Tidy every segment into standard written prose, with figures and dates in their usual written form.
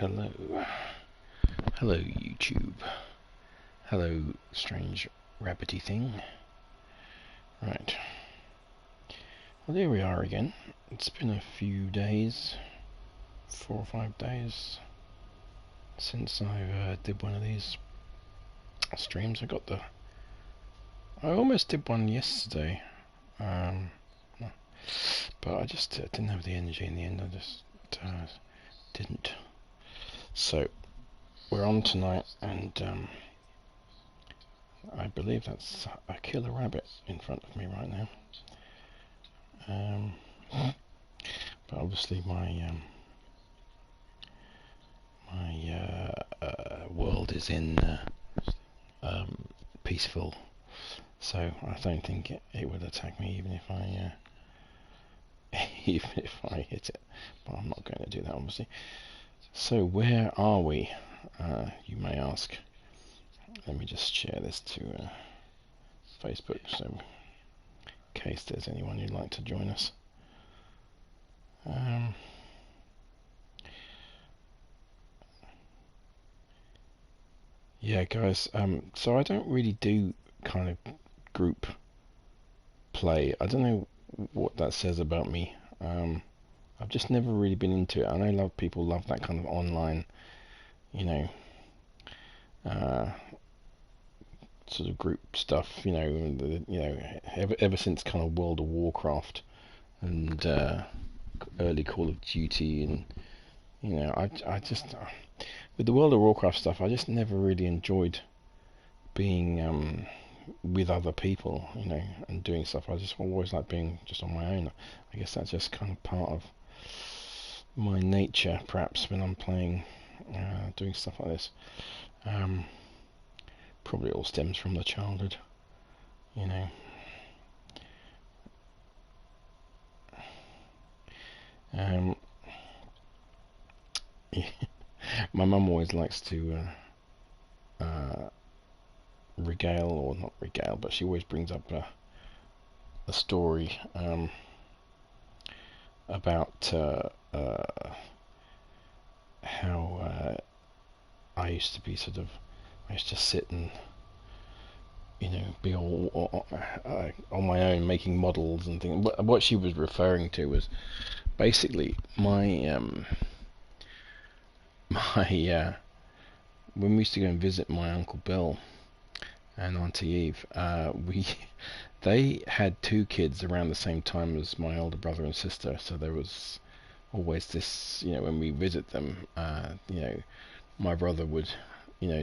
Hello. Hello, YouTube. Hello, strange rabbity thing. Right. Well, here we are again. It's been a few days, 4 or 5 days, since I did one of these streams. I almost did one yesterday, but I just didn't have the energy in the end. I just didn't. So we're on tonight, and I believe that's a killer rabbit in front of me right now. But obviously my world is in peaceful, so I don't think it would attack me even if I even if I hit it. But I'm not going to do that, obviously. So where are we? You may ask. Let me just share this to Facebook, so in case there's anyone who'd like to join us. Yeah, guys, so I don't really do kind of group play. I don't know what that says about me. I've just never really been into it. I know people love that kind of online, sort of group stuff, ever since kind of World of Warcraft and early Call of Duty, and I just with the World of Warcraft stuff, I just never really enjoyed being with other people, and doing stuff. I just always like being just on my own. I guess that's just kind of part of my nature, perhaps, when I'm playing, doing stuff like this. Probably all stems from the childhood, My mum always likes to regale, or not regale, but she always brings up a story about how I used to be I used to sit and be all on my own making models and things. What she was referring to was basically my when we used to go and visit my Uncle Bill and Auntie Eve, they had 2 kids around the same time as my older brother and sister, so there was always this, when we visit them, my brother would,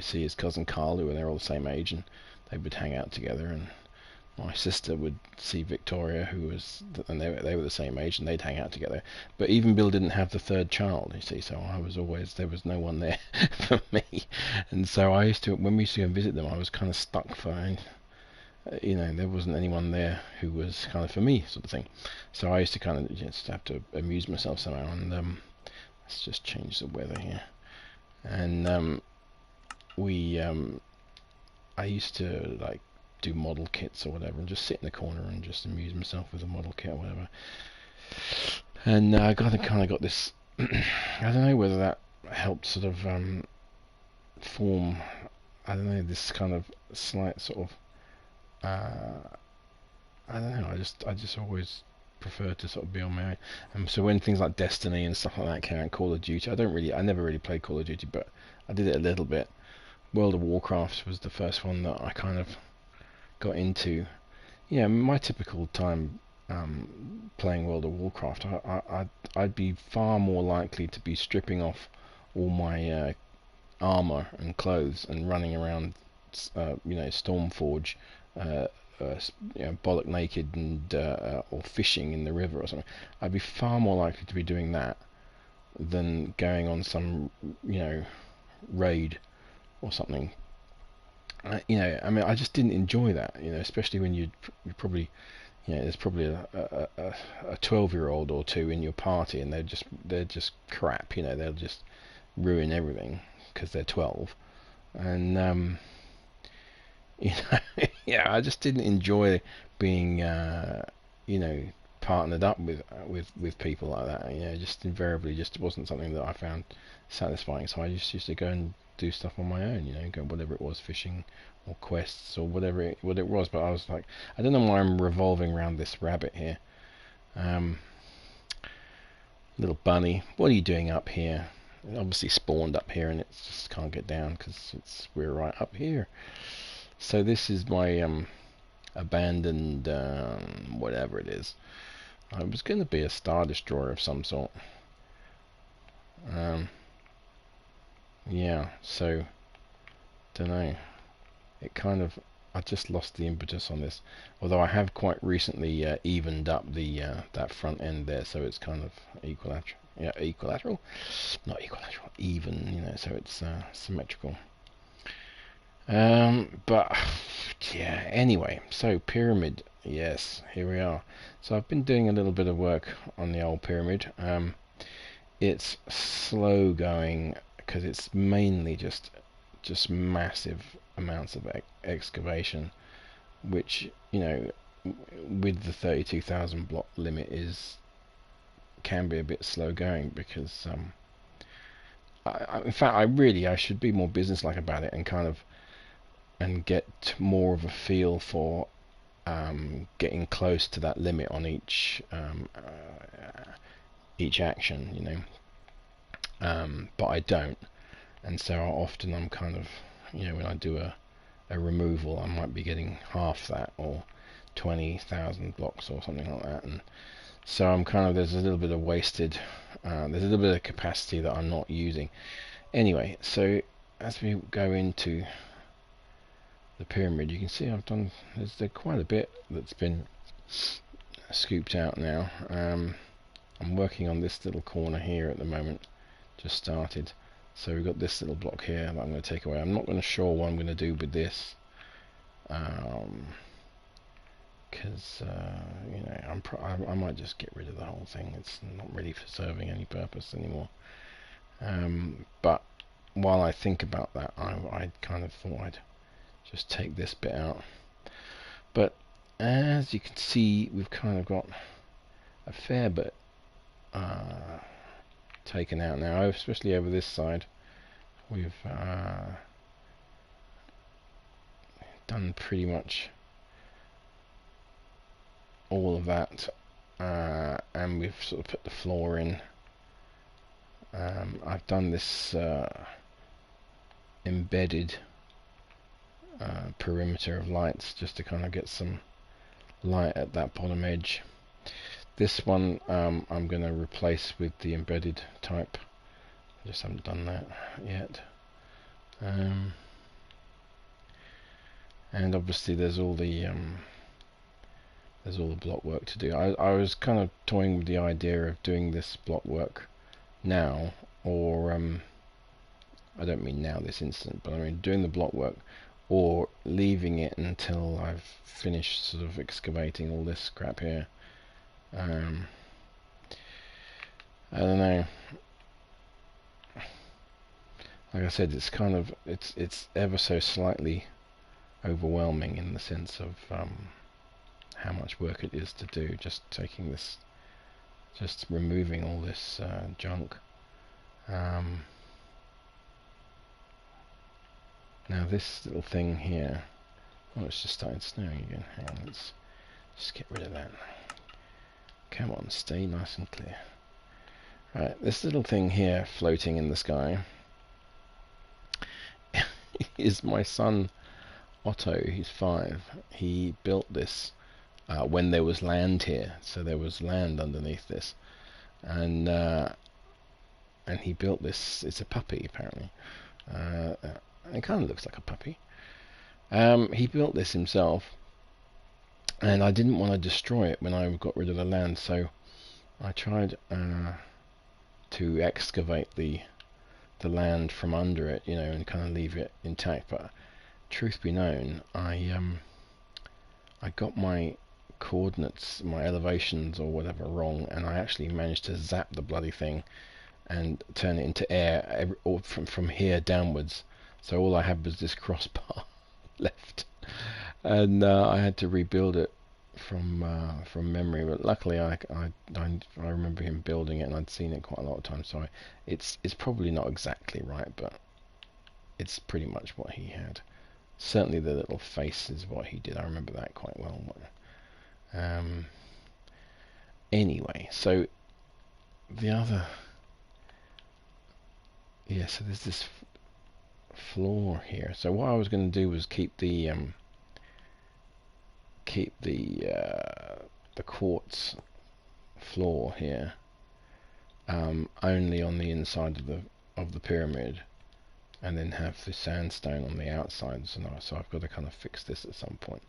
see his cousin Carl, who were they're all the same age, and they would hang out together, and my sister would see Victoria, and they were the same age, and they'd hang out together. But even Bill didn't have the 3rd child, you see, so there was no one there for me. And so when we used to go and visit them, I was kind of stuck there wasn't anyone there who was kind of for me, sort of thing. So I used to kind of just have to amuse myself somehow, and let's just change the weather here. And I used to do model kits or whatever, and just sit in the corner and just amuse myself with a model kit or whatever. And I kind of got this. I don't know whether that helped sort of form. I don't know, this kind of slight sort of. I don't know. I just always preferred to sort of be on my own. And so when things like Destiny and stuff like that came out, Call of Duty, I never really played Call of Duty, but I did it a little bit. World of Warcraft was the first one that I kind of got into. My typical time playing World of Warcraft, I'd be far more likely to be stripping off all my armor and clothes and running around, Stormforge, bollock naked, and or fishing in the river or something. I'd be far more likely to be doing that than going on some, raid or something. I just didn't enjoy that, especially when you probably, there's probably a 12-year-old or 2 in your party, and they're just crap, they'll just ruin everything because they're 12, and I just didn't enjoy being, partnered up with people like that. You know, just invariably just wasn't something that I found satisfying. So I just used to go and do stuff on my own. You know, go whatever it was, fishing or quests or whatever it was. But I was like, I don't know why I'm revolving around this rabbit here. Little bunny, what are you doing up here? It obviously spawned up here and it just can't get down because we're right up here. So this is my abandoned whatever it is. It was going to be a Star Destroyer of some sort. Yeah, so don't know. It kind of, I just lost the impetus on this. Although I have quite recently evened up the that front end there, so it's kind of equilateral. Yeah, equilateral, not equilateral, even. You know, so it's symmetrical. But yeah. Anyway, so pyramid. Yes, here we are. So I've been doing a little bit of work on the old pyramid. It's slow going because it's mainly just massive amounts of excavation, which, you know, with the 32,000 block limit can be a bit slow going because in fact I should be more businesslike about it and kind of get more of a feel for getting close to that limit on each action, you know. But I don't, and so often I'm kind of, you know, when I do a removal, I might be getting half that or 20,000 blocks or something like that, and so I'm kind of, there's a little bit of wasted, there's a little bit of capacity that I'm not using. Anyway, so as we go into the pyramid, you can see there's quite a bit that's been scooped out now. I'm working on this little corner here at the moment, just started. So we've got this little block here that I'm going to take away. I'm not going to sure what I'm going to do with this, because you know, I might just get rid of the whole thing. It's not really serving any purpose anymore. But while I think about that, I kind of thought I'd just take this bit out. But as you can see, we've kind of got a fair bit taken out now, especially over this side. We've done pretty much all of that, and we've sort of put the floor in. I've done this embedded perimeter of lights just to kind of get some light at that bottom edge. This one I'm going to replace with the embedded type. I just haven't done that yet. And obviously there's all the block work to do. I was kind of toying with the idea of doing this block work now, or I don't mean now this instant, but I mean doing the block work or leaving it until I've finished sort of excavating all this crap here. I don't know. Like I said, it's kind of, it's ever so slightly overwhelming in the sense of how much work it is to do, just removing all this junk. Now this little thing here, oh, it's just started snowing again. Hang on, let's just get rid of that. Come on, stay nice and clear. Right, this little thing here floating in the sky is my son Otto. He's 5. He built this when there was land here, so there was land underneath this, and he built this. It's a puppy apparently. It kind of looks like a puppy. He built this himself, and I didn't want to destroy it when I got rid of the land, so I tried to excavate the land from under it, you know, and kind of leave it intact. But truth be known, I got my coordinates, my elevations or whatever wrong, and I actually managed to zap the bloody thing and turn it into air from here downwards. So all I had was this crossbar left, and I had to rebuild it from memory, but luckily I remember him building it, and I'd seen it quite a lot of times, so it's probably not exactly right, but it's pretty much what he had. Certainly the little face is what he did. I remember that quite well. Anyway, so the other, yeah, so there's this floor here. So what I was going to do was keep the quartz floor here only on the inside of the pyramid, and then have the sandstone on the outside. So I've got to kind of fix this at some point.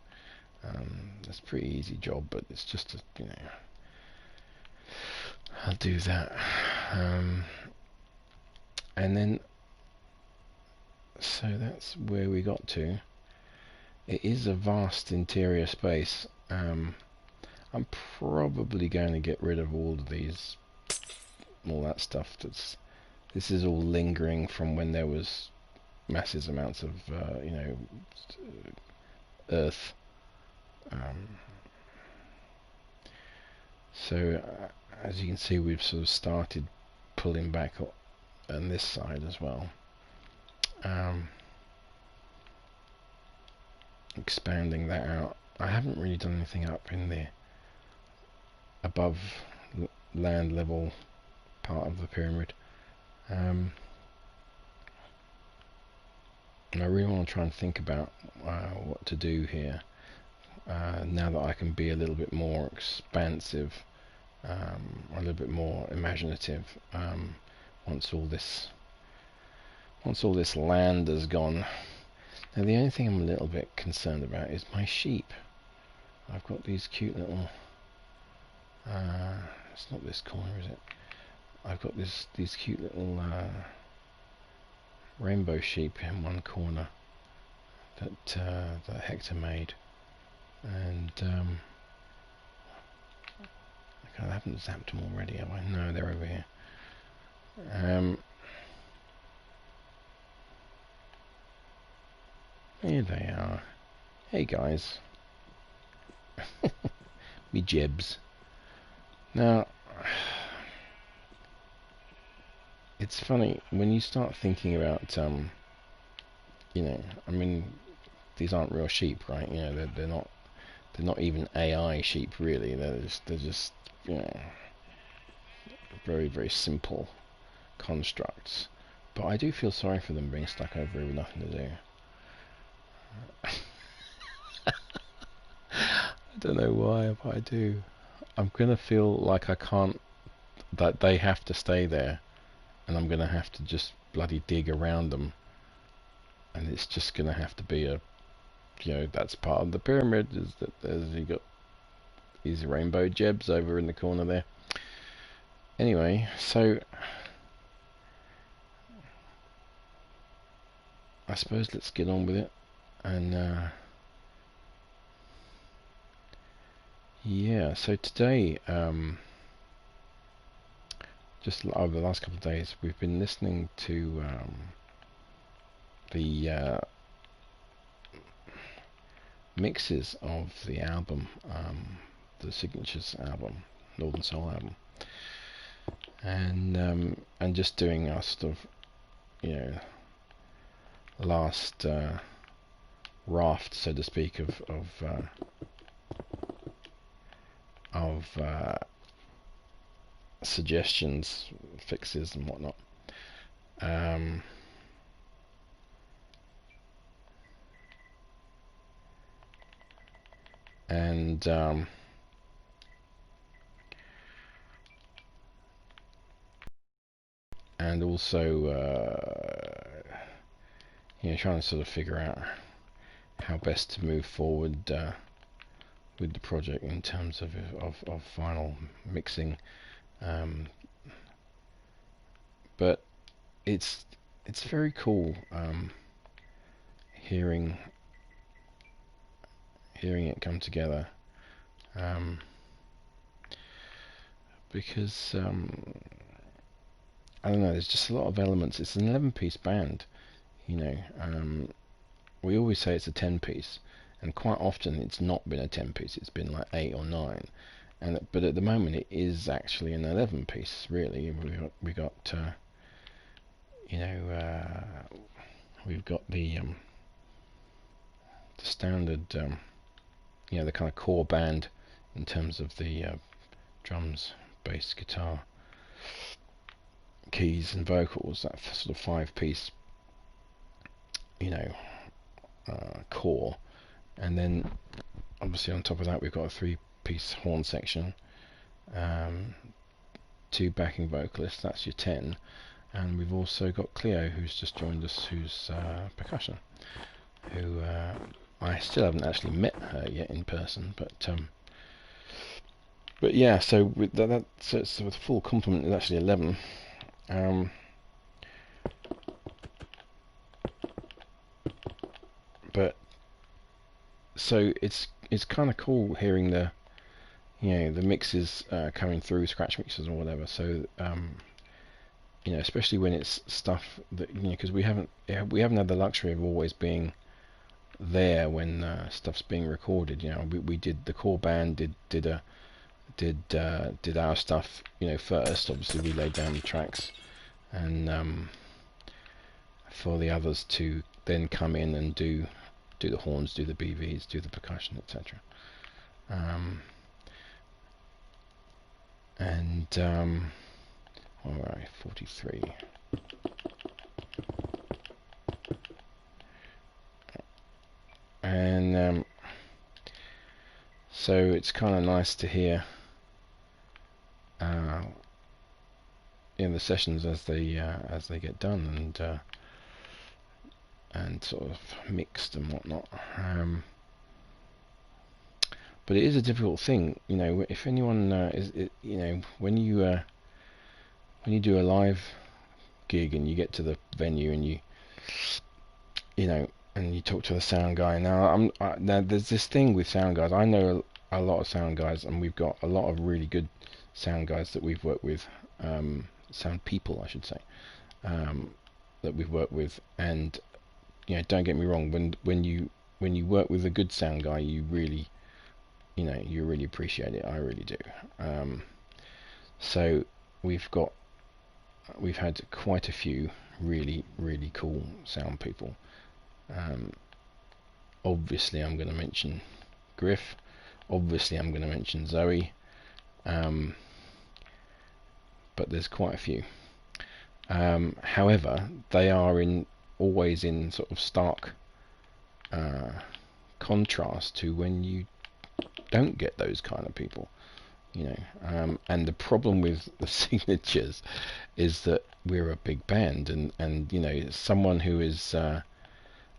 That's a pretty easy job, but it's just I'll do that. And then, so that's where we got to. It is a vast interior space. I'm probably going to get rid of all that stuff. This is all lingering from when there was massive amounts of earth. So as you can see, we've sort of started pulling back on this side as well, expanding that out. I haven't really done anything up in the above land level part of the pyramid, and I really want to try and think about what to do here now that I can be a little bit more expansive, a little bit more imaginative, once all this land has gone. Now the only thing I'm a little bit concerned about is my sheep. I've got these cute little it's not this corner, is it? I've got these cute little rainbow sheep in one corner that Hector made, and I haven't zapped them already, have I? No, they're over here. Here they are. Hey guys. Me jibs. Now, it's funny when you start thinking about I mean, these aren't real sheep, right? They're not even AI sheep, really. They're just very, very simple constructs. But I do feel sorry for them being stuck over here with nothing to do. I don't know why, but I do. I'm gonna feel like that they have to stay there, and I'm gonna have to just bloody dig around them, and it's just gonna have to be that's part of the pyramid, is that you got these rainbow jebs over in the corner there. Anyway, so I suppose let's get on with it, and yeah, so today, just over the last couple of days, we've been listening to the mixes of the album, the Signatures album, Northern Soul album, and just doing our sort of last raft, so to speak, of suggestions, fixes, and whatnot. And also trying to sort of figure out how best to move forward with the project in terms of final mixing, but it's very cool hearing it come together, because I don't know, there's just a lot of elements. It's an 11-piece band, we always say it's a 10-piece, and quite often it's not been a 10-piece, it's been like 8 or 9, but at the moment it is actually an 11-piece. Really, we got we've got the standard, the kind of core band in terms of the drums, bass, guitar, keys, and vocals. That sort of 5-piece, core, and then obviously on top of that we've got a 3-piece horn section, 2 backing vocalists. That's your 10. And we've also got Cleo, who's just joined us, who's percussion, who I still haven't actually met her yet in person, but yeah. So with that, so the full complement is actually 11. But so it's kind of cool hearing the the mixes coming through, scratch mixes or whatever. So especially when it's stuff that because we haven't had the luxury of always being there when stuff's being recorded. We did the core band did our stuff first. Obviously we laid down the tracks, and for the others to then come in and do the horns, do the BVs, do the percussion, etc. Alright, 43. And so it's kind of nice to hear in the sessions as they get done and sort of mixed and whatnot. But it is a difficult thing, if anyone when you do a live gig and you get to the venue and you and you talk to the sound guy. Now there's this thing with sound guys. I know a lot of sound guys, and we've got a lot of really good sound guys that we've worked with, sound people I should say, that we've worked with. And don't get me wrong, when you work with a good sound guy, you really you really appreciate it. I really do. So we've had quite a few really cool sound people. Obviously I'm going to mention Griff, obviously I'm going to mention Zoe, but there's quite a few. However, they are always in sort of stark contrast to when you don't get those kind of people, and the problem with the signatures is that we're a big band, and someone who is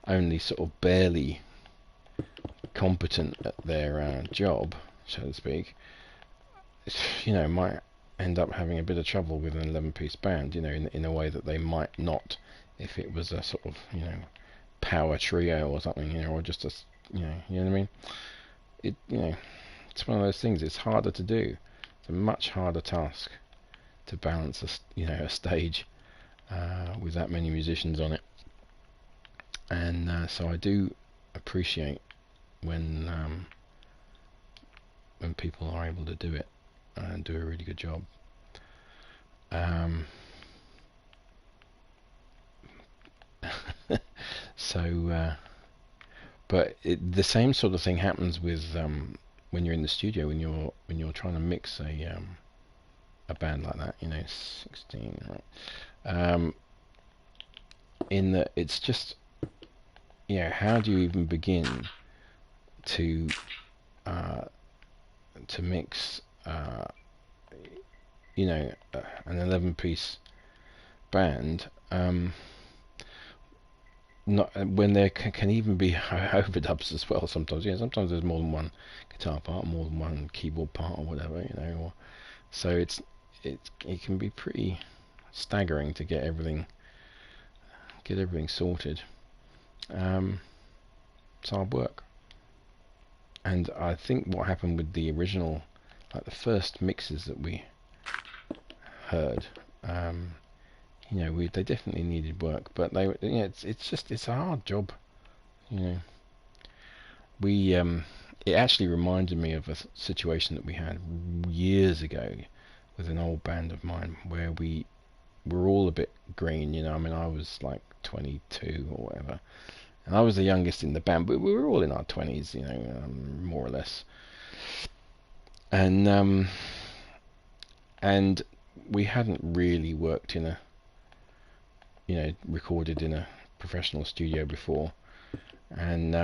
only sort of barely competent at their job, so to speak, might end up having a bit of trouble with an 11-piece band, in a way that they might not if it was a sort of power trio or something, or just a you know what I mean. It's one of those things. It's harder to do. It's a much harder task to balance a stage with that many musicians on it. And so I do appreciate when people are able to do it and do a really good job. But the same sort of thing happens with when you're in the studio, when you're trying to mix a band like that. 16, right? In that it's just how do you even begin to mix an 11-piece band, not when there can even be overdubs as well sometimes. Sometimes there's more than one guitar part, more than one keyboard part or whatever, so it can be pretty staggering to get everything sorted. It's hard work. And I think what happened with the original, like the first mixes that we heard, they definitely needed work, but it's a hard job, we it actually reminded me of a situation that we had years ago with an old band of mine where we were all a bit green, you know. I mean, I was like 22 or whatever, and I was the youngest in the band, but we were all in our 20s, you know, more or less. And and we hadn't really worked in a, you know, recorded in a professional studio before, and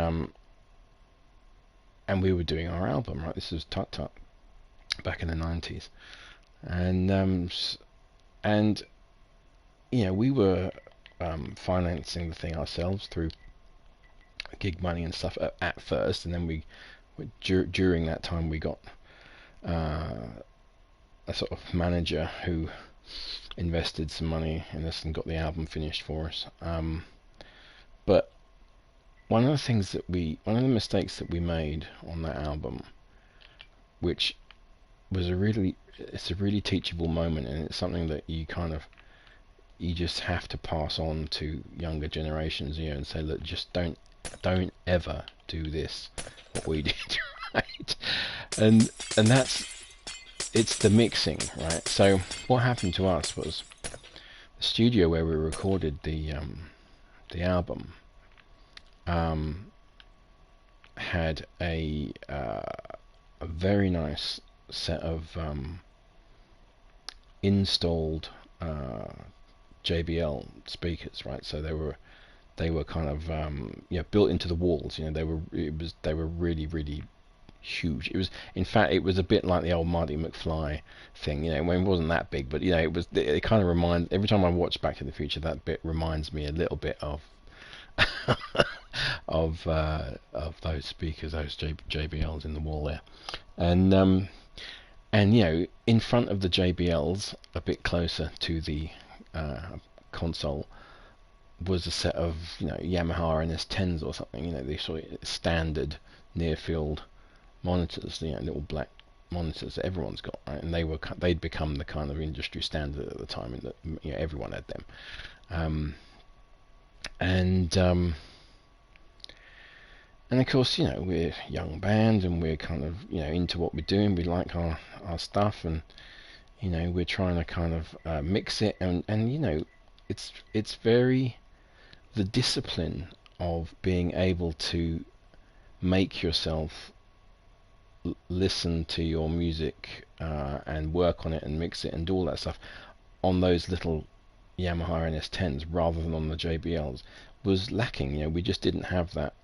and we were doing our album, right? This was Tut Tut back in the 90s, and you know, we were financing the thing ourselves through gig money and stuff at first, and then during that time we got a sort of manager who invested some money in us and got the album finished for us. But one of the mistakes that we made on that album, which was it's a really teachable moment, and it's something that you just have to pass on to younger generations, you know, and say, look, just don't ever do this, what we did, right? And it's the mixing, right? So what happened to us was the studio where we recorded the album had a very nice set of installed JBL speakers, right? So they were kind of built into the walls. You know, they were really huge. In fact, it was a bit like the old Marty McFly thing. You know, when it wasn't that big, but you know, it kind of reminds. Every time I watch Back to the Future, that bit reminds me a little bit of of those speakers, those JBLs in the wall there, and you know, in front of the JBLs, a bit closer to the console, was a set of, you know, Yamaha NS10s or something. You know, they sort of standard near field monitors, you know, little black monitors that everyone's got, right? And they'd become the kind of industry standard at the time, and that, you know, everyone had them. And of course, you know, we're a young band and we're kind of, you know, into what we're doing. We like our stuff, and you know, we're trying to kind of mix it, and you know, it's very, the discipline of being able to make yourself listen to your music and work on it and mix it and do all that stuff on those little Yamaha NS10s rather than on the JBLs was lacking. You know, we just didn't have that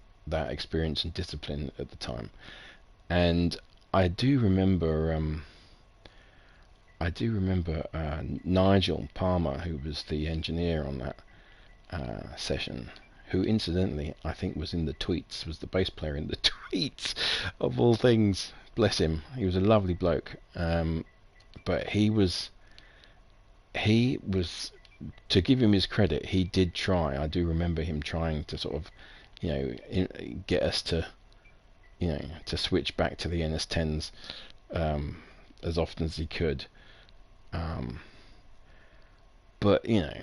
experience and discipline at the time. And I do remember Nigel Palmer, who was the engineer on that session, who incidentally I think was in the Tweets, was the bass player in the Tweets of all things. Bless him. He was a lovely bloke. But he was, to give him his credit, he did try. I do remember him trying to sort of, you know, get us to, you know, to switch back to the NS10s as often as he could. But you know,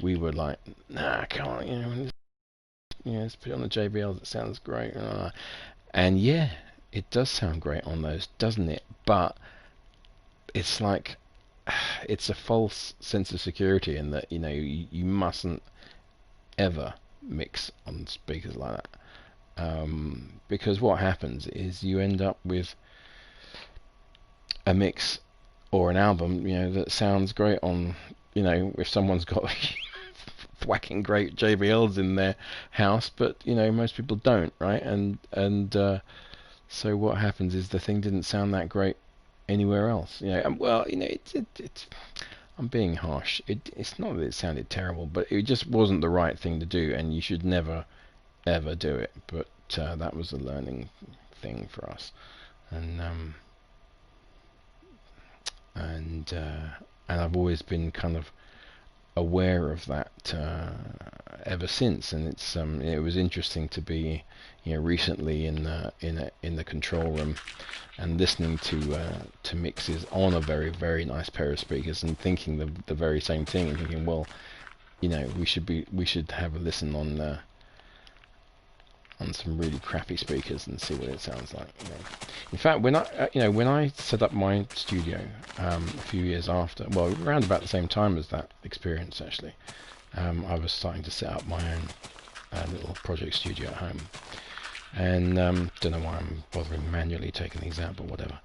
we were like, nah, come on, you know, let's put it on the JBL. That sounds great. And yeah, it does sound great on those, doesn't it? But it's like, it's a false sense of security in that, you know, you mustn't ever mix on speakers like that, because what happens is you end up with a mix or an album, you know, that sounds great on, you know, if someone's got whacking great JBLs in their house, but you know, most people don't, right? And so what happens is the thing didn't sound that great anywhere else, you know. And well, you know, it's I'm being harsh. It's not that it sounded terrible, but it just wasn't the right thing to do, and you should never ever do it. But that was a learning thing for us, and I've always been kind of aware of that ever since. And it's it was interesting to be, you know, recently in the control room and listening to mixes on a very, very nice pair of speakers and thinking the very same thing, and thinking, well, you know, we should have a listen on on some really crappy speakers and see what it sounds like. In fact, when I set up my studio a few years after, well, around about the same time as that experience actually, I was starting to set up my own little project studio at home, and don't know why I'm bothering manually taking these out, but whatever.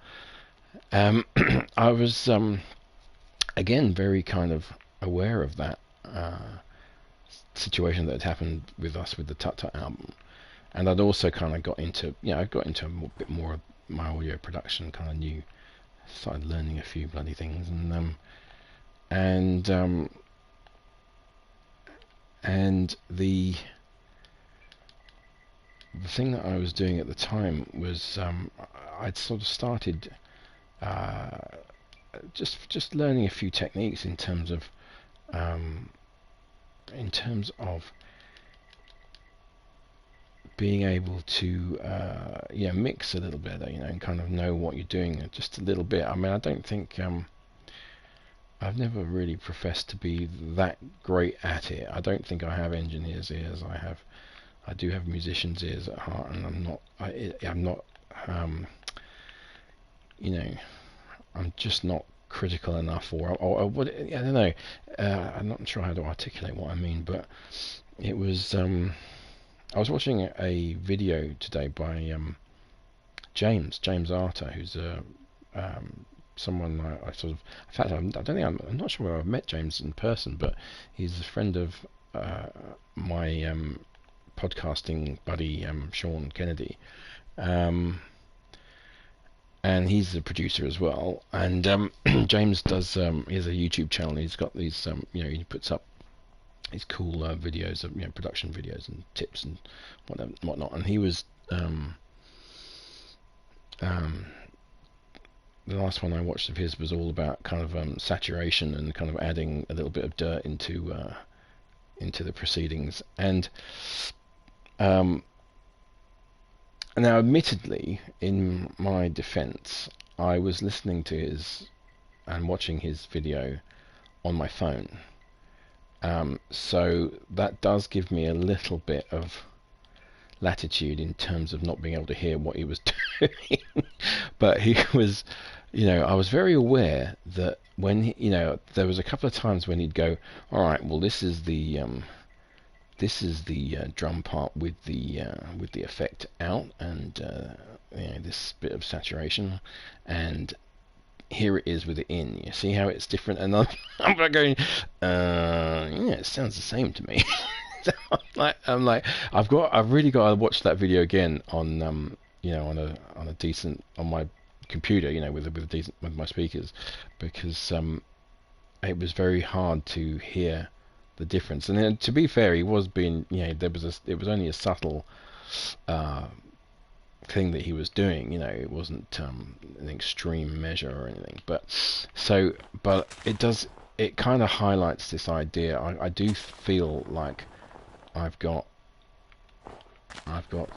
I was again very kind of aware of that situation that had happened with us with the Tut Tut album, and I'd also kind of got into a bit more of my audio production, kind of started learning a few bloody things, and the thing that I was doing at the time was I'd sort of started just learning a few techniques in terms of being able to mix a little better, and kind of know what you're doing just a little bit. I mean, I don't think I've never really professed to be that great at it. I don't think I have engineer's ears. I do have musician's ears at heart, and I'm not I'm just not critical enough, or what, I don't know. I'm not sure how to articulate what I mean, but it was. I was watching a video today by James Arter, who's someone I sort of. In fact, I'm not sure whether I've met James in person, but he's a friend of my podcasting buddy Sean Kennedy. And he's a producer as well, and James does he has a YouTube channel. He's got these he puts up these cool videos of production videos and tips and whatnot, and he was the last one I watched of his was all about kind of saturation and kind of adding a little bit of dirt into the proceedings. And now, admittedly, in my defense, I was listening to his and watching his video on my phone. So that does give me a little bit of latitude in terms of not being able to hear what he was doing. But he was, I was very aware that when there was a couple of times when he'd go, all right, well, this is the drum part with the effect out, and this bit of saturation, and here it is with it in. You see how it's different, and I'm going, it sounds the same to me. So I'm like, I've really got to watch that video again on on my computer, with my speakers, because it was very hard to hear the difference. And then, to be fair, he was being, it was only a subtle thing that he was doing. It wasn't an extreme measure or anything. But it kind of highlights this idea. I do feel like I've got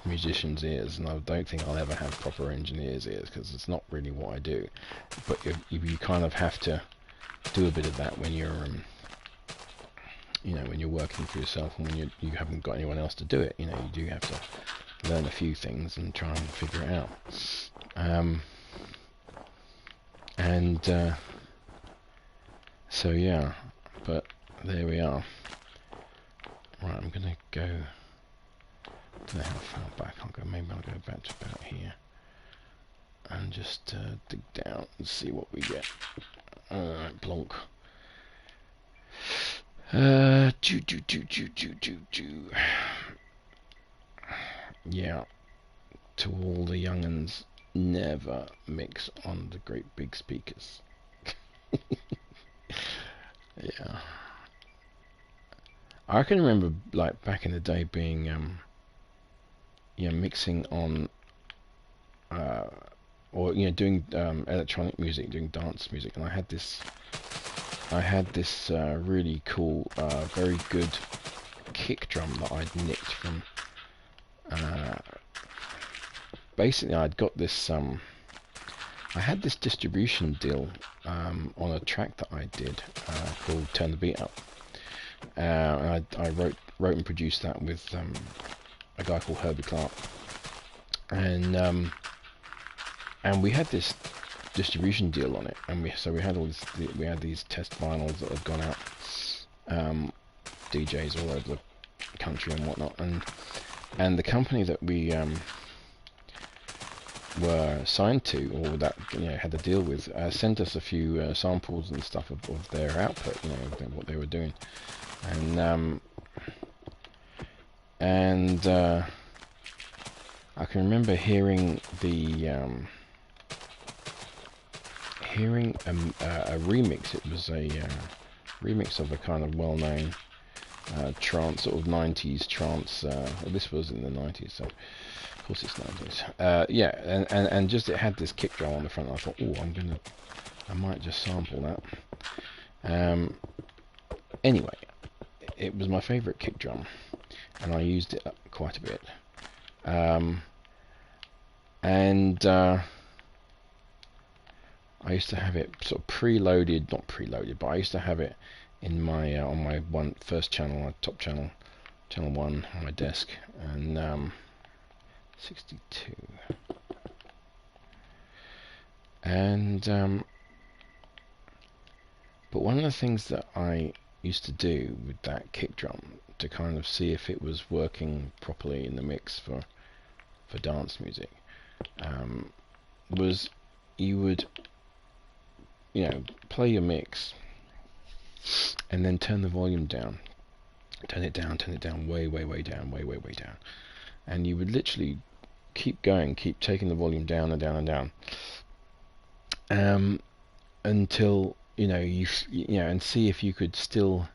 musician's ears, and I don't think I'll ever have proper engineer's ears, because it's not really what I do. But you kind of have to do a bit of that when you're when you're working for yourself, and when you haven't got anyone else to do it. You do have to learn a few things and try and figure it out. So yeah, but there we are. Right, I'm gonna go. I don't know how far back I'll go. Maybe I'll go back to about here and just dig down and see what we get. Alright, plonk. Yeah, to all the young'uns, never mix on the great big speakers. Yeah, I can remember, like, back in the day being mixing on or doing electronic music, doing dance music, and I had this really cool, very good kick drum that I'd nicked from. Basically, I'd got this. I had this distribution deal on a track that I did called "Turn the Beat Up." And I wrote and produced that with a guy called Herbie Clark, and we had this distribution deal on it, and we had all this, we had these test vinyls that had gone out, DJs all over the country and whatnot, and the company that we were signed to, or that had the deal with, sent us a few samples and stuff of their output, what they were doing, and I can remember hearing a remix. It was a remix of a kind of well-known trance, sort of 90s trance. Well, this was in the 90s, so of course it's 90s. Yeah, and just it had this kick drum on the front. And I thought, oh, I might just sample that. Anyway, it was my favourite kick drum, and I used it quite a bit. I used to have it sort of preloaded, not preloaded, but I used to have it in my on my first channel, top channel, channel 1 on my desk, and 62. And but one of the things that I used to do with that kick drum to kind of see if it was working properly in the mix for dance music, was you would play your mix and then turn the volume down, turn it down, way down, and you would literally keep going, keep taking the volume down and down and down, until and see if you could still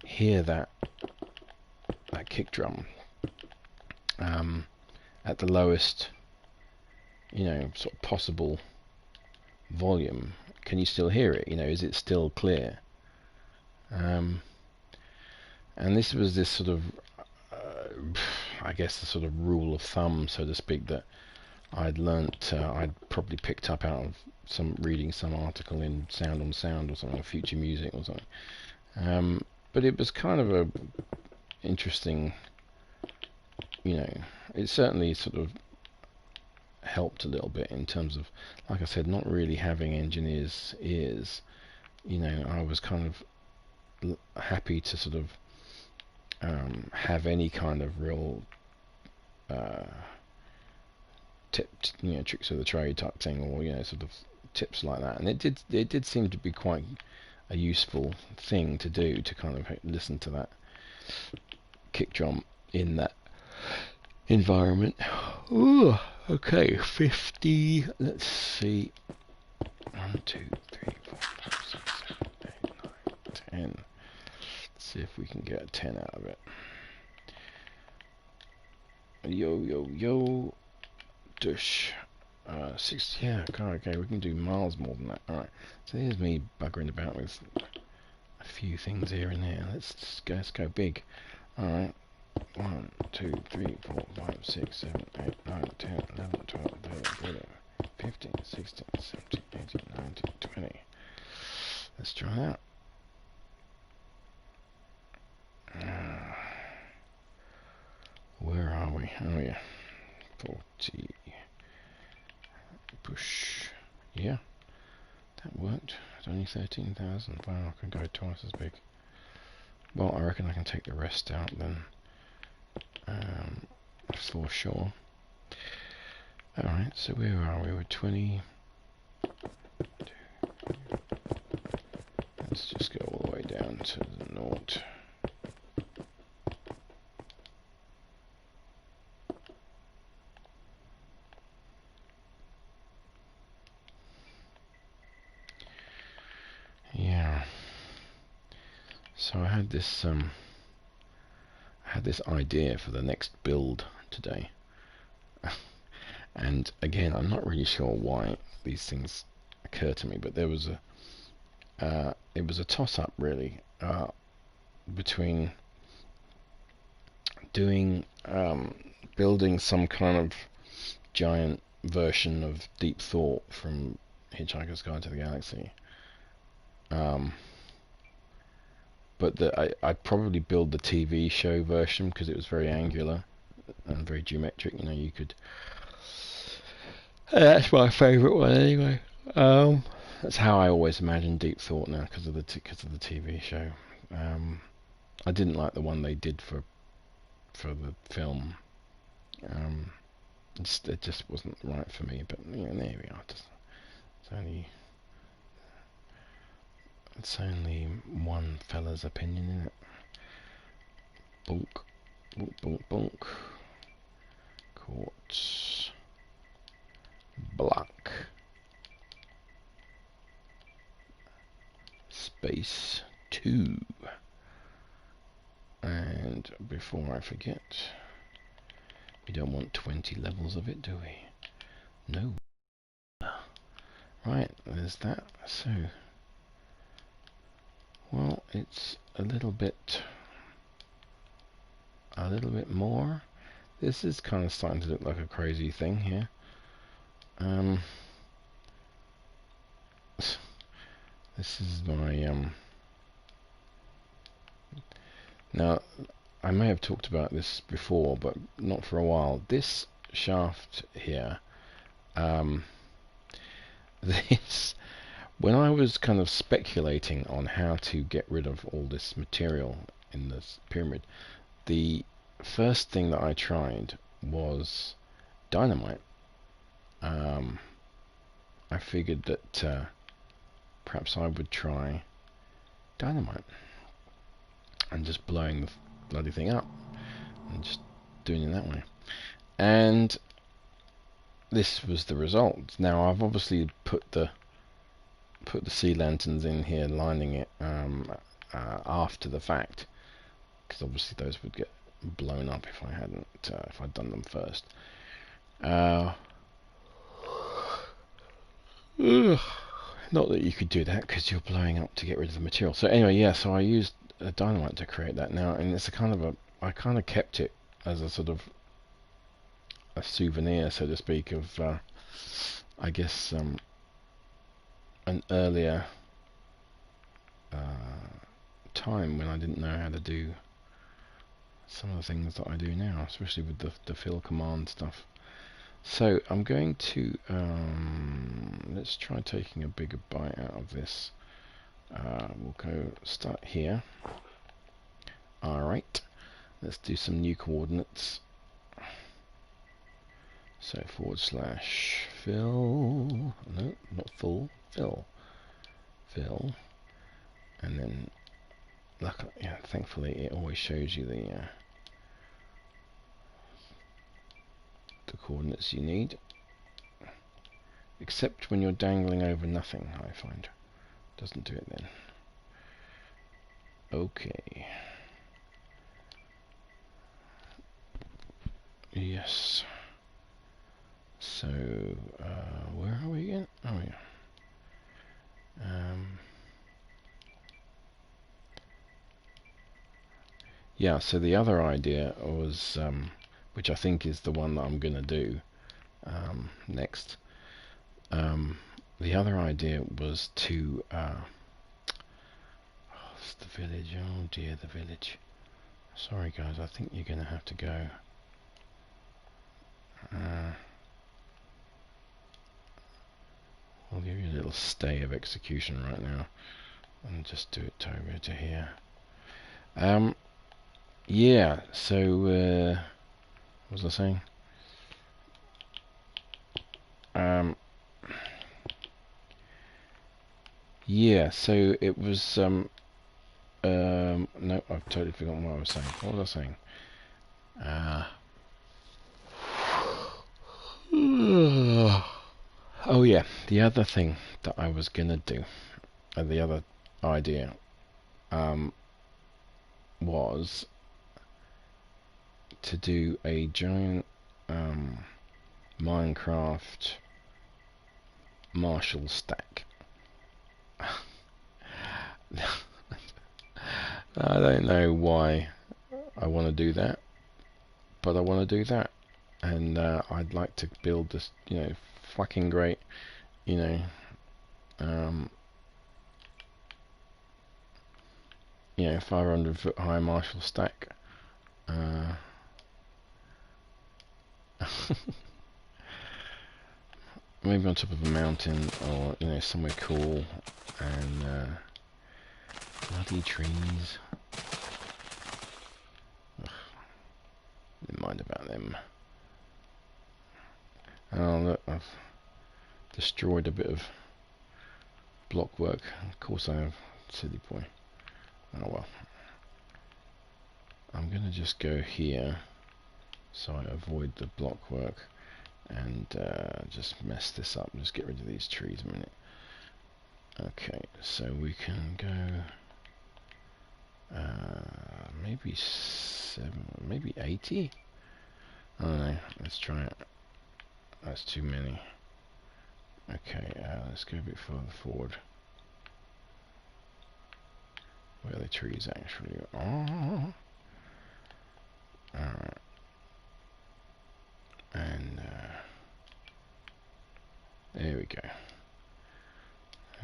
hear that kick drum at the lowest sort of possible volume. Can you still hear it? Is it still clear? And this was this sort of I guess the sort of rule of thumb, so to speak, that I'd learnt, I'd probably picked up out of reading some article in Sound on Sound or something, or Future Music or something. But it was kind of a interesting, it certainly sort of helped a little bit in terms of, like I said, not really having engineers' ears. I was kind of happy to sort of have any kind of real tricks of the trade type thing, or sort of tips like that, and it did seem to be quite a useful thing to do, to kind of listen to that kick drum in that environment. Ooh, okay, 50. Let's see. 1, 2, 3, 4, 5, 6, 7, 8, 9, 10. Let's see if we can get a 10 out of it. Yo, dush. 6. Yeah, okay, we can do miles more than that. Alright, so here's me buggering about with a few things here and there. Let's go big. Alright. 1, 2, 3, 4, 5, 6, 7, 8, 9, 10, 11, 12, 13, 14, 15, 16, 17, 18, 19, 20. Let's try that. Where are we? Oh yeah. 40. Push. Yeah. That worked. It's only 13,000. Wow, I can go twice as big. Well, I reckon I can take the rest out then. For sure. Alright, so where are we? We're 20. Let's just go all the way down to the north. Yeah. So I had this idea for the next build today. And again, I'm not really sure why these things occur to me, but there was it was a toss-up really, between building some kind of giant version of Deep Thought from Hitchhiker's Guide to the Galaxy, but I'd probably build the TV show version because it was very angular, and very geometric. You know, you could. That's my favourite one anyway. That's how I always imagine Deep Thought now because of the TV show. I didn't like the one they did for the film. It just wasn't right for me. But you know, there we are. It's only one fella's opinion in it. Bonk, bonk, bonk, bonk. Quartz block. Space 2. And before I forget, we don't want 20 levels of it, do we? No. Right, there's that. So, well, it's a little bit more. This is kind of starting to look like a crazy thing here. This is my now I may have talked about this before, but not for a while. This shaft here, this, when I was kind of speculating on how to get rid of all this material in this pyramid, the first thing that I tried was dynamite. I figured that perhaps I would try dynamite and just blowing the bloody thing up and just doing it that way. And this was the result. Now I've obviously put the sea lanterns in here, lining it after the fact, because obviously those would get blown up if I hadn't if I'd done them first. Not that you could do that because you're blowing up to get rid of the material. So anyway, yeah. So I used dynamite to create that now, and it's a kind of I kind of kept it as a sort of a souvenir, so to speak, of I guess an earlier time when I didn't know how to do some of the things that I do now, especially with the fill command stuff. So I'm going to let's try taking a bigger bite out of this. We'll go start here. Alright, let's do some new coordinates. So / fill, no, not full, fill, and then look, yeah, thankfully it always shows you the coordinates you need, except when you're dangling over nothing. I find doesn't do it then. Okay. Yes. So where are we again? Oh yeah. Yeah, so the other idea was, which I think is the one that I'm going to do next. The other idea was to, it's the village, oh dear, the village. Sorry guys, I think you're going to have to go. I'll give you a little stay of execution right now and just do it over to here. Yeah, so what was I saying? Yeah, so it was no, I've totally forgotten what I was saying. What was I saying? Oh yeah, the other thing that I was gonna do, the other idea, was to do a giant Minecraft Marshall stack. I don't know why I want to do that, but I want to do that, and I'd like to build this, you know, fucking great, you know, 500-foot high Marshall stack. Maybe on top of a mountain, or somewhere cool. And bloody trees. Ugh, never mind about them. Oh look, I've destroyed a bit of block work. Of course I have, silly boy. Oh well. I'm gonna just go here so I avoid the block work and just mess this up. Just get rid of these trees a minute. Okay, so we can go maybe 7, maybe 80? I don't know, let's try it. That's too many. Okay, let's go a bit further forward. Where the trees actually are. Alright. And there we go.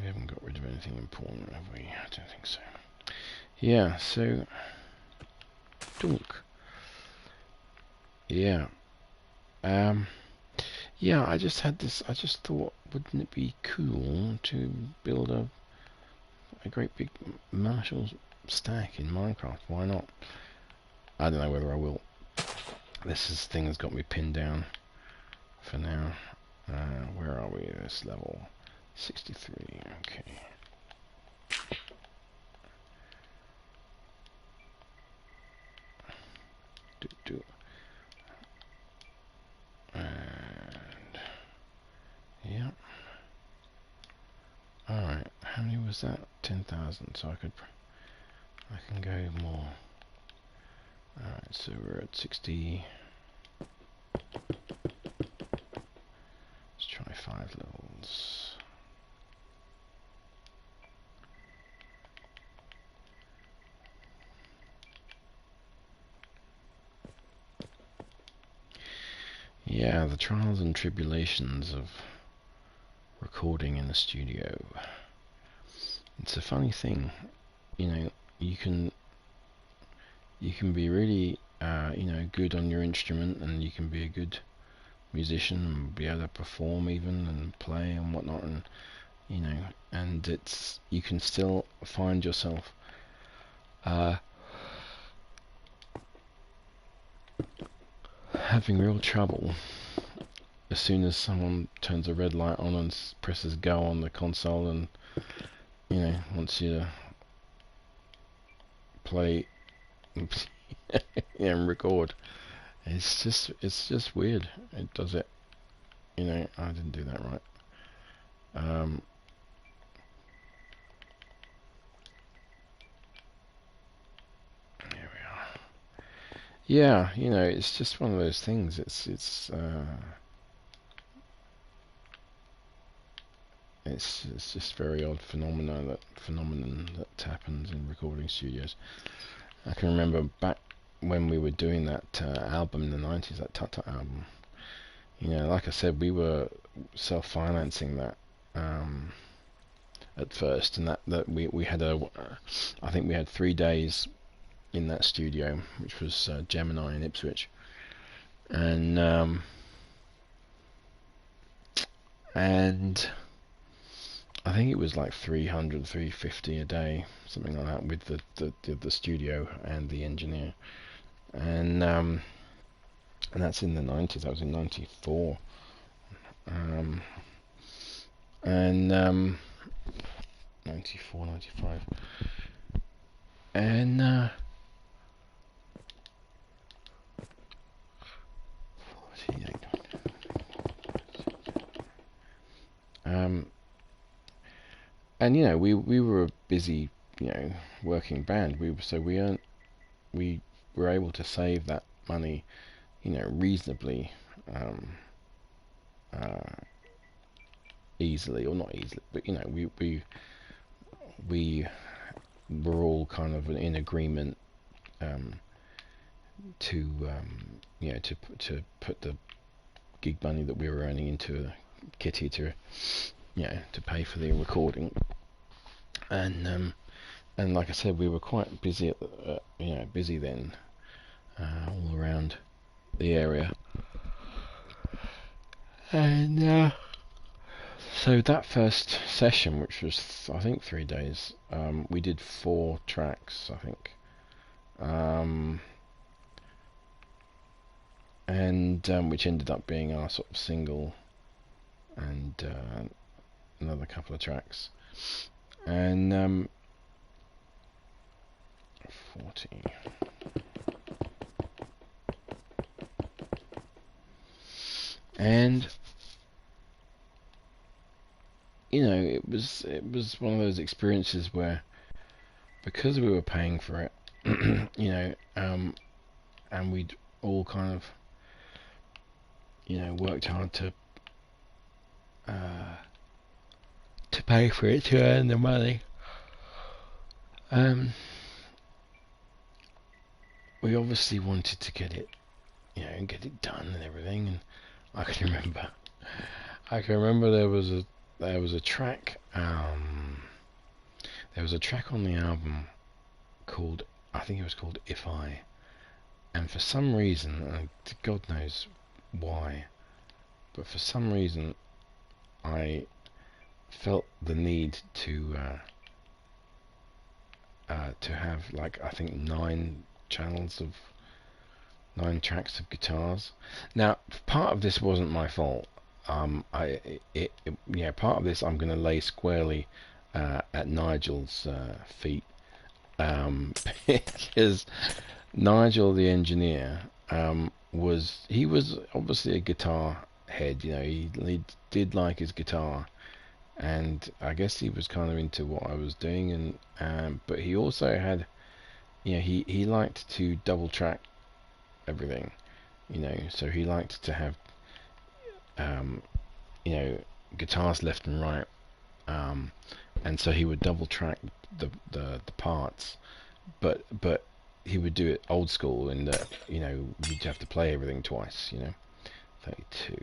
We haven't got rid of anything important, have we? I don't think so. Yeah, so dunk. Yeah. Yeah, I just had this, I just thought, wouldn't it be cool to build a great big Marshall stack in Minecraft? Why not? I don't know whether I will. This thing has got me pinned down for now. Where are we? This level 63. Okay. And yeah. All right. How many was that? 10,000. So I can go more. All right. So we're at 60. Let's try 5 levels. Yeah, the trials and tribulations of recording in the studio. It's a funny thing, you can be really good on your instrument, and you can be a good musician and be able to perform even and play and whatnot, and and you can still find yourself having real trouble as soon as someone turns a red light on and presses go on the console and wants you to play and record. It's just weird. It does it. I didn't do that right. Here we are. Yeah, it's just one of those things. It's just very odd phenomenon that happens in recording studios. I can remember back when we were doing that album in the 90s, that Tut Tut album. Like I said, we were self-financing that at first, and that we had I think we had 3 days in that studio, which was Gemini in Ipswich, and I think it was like 300, 350 a day, something like that, with the studio and the engineer, and that's in the 90s. That was in 94, and 94, 95, and 48. And we were a busy working band. We were able to save that money reasonably easily, or not easily, but we were all kind of in agreement to put the gig money that we were earning into a kitty to pay for the recording, and like I said, we were quite busy busy then, all around the area, And so that first session, which was I think 3 days, we did 4 tracks, I think, and which ended up being our sort of single and another couple of tracks, and 40. And it was one of those experiences where, because we were paying for it, and we'd all kind of worked hard to pay for it, to earn the money. We obviously wanted to get it done and everything. And I can remember there was a track. There was a track on the album called, I think it was called If I, and for some reason, God knows why, but for some reason I felt the need to have, like, I think 9 tracks of guitars. Now, part of this wasn't my fault. Part of this I'm going to lay squarely at Nigel's feet, because Nigel, the engineer, was obviously a guitar head. He did like his guitar, and I guess he was kind of into what I was doing, and but he also had, he liked to double track everything, so he liked to have guitars left and right, and so he would double track the parts, but he would do it old school in that you'd have to play everything twice. 32.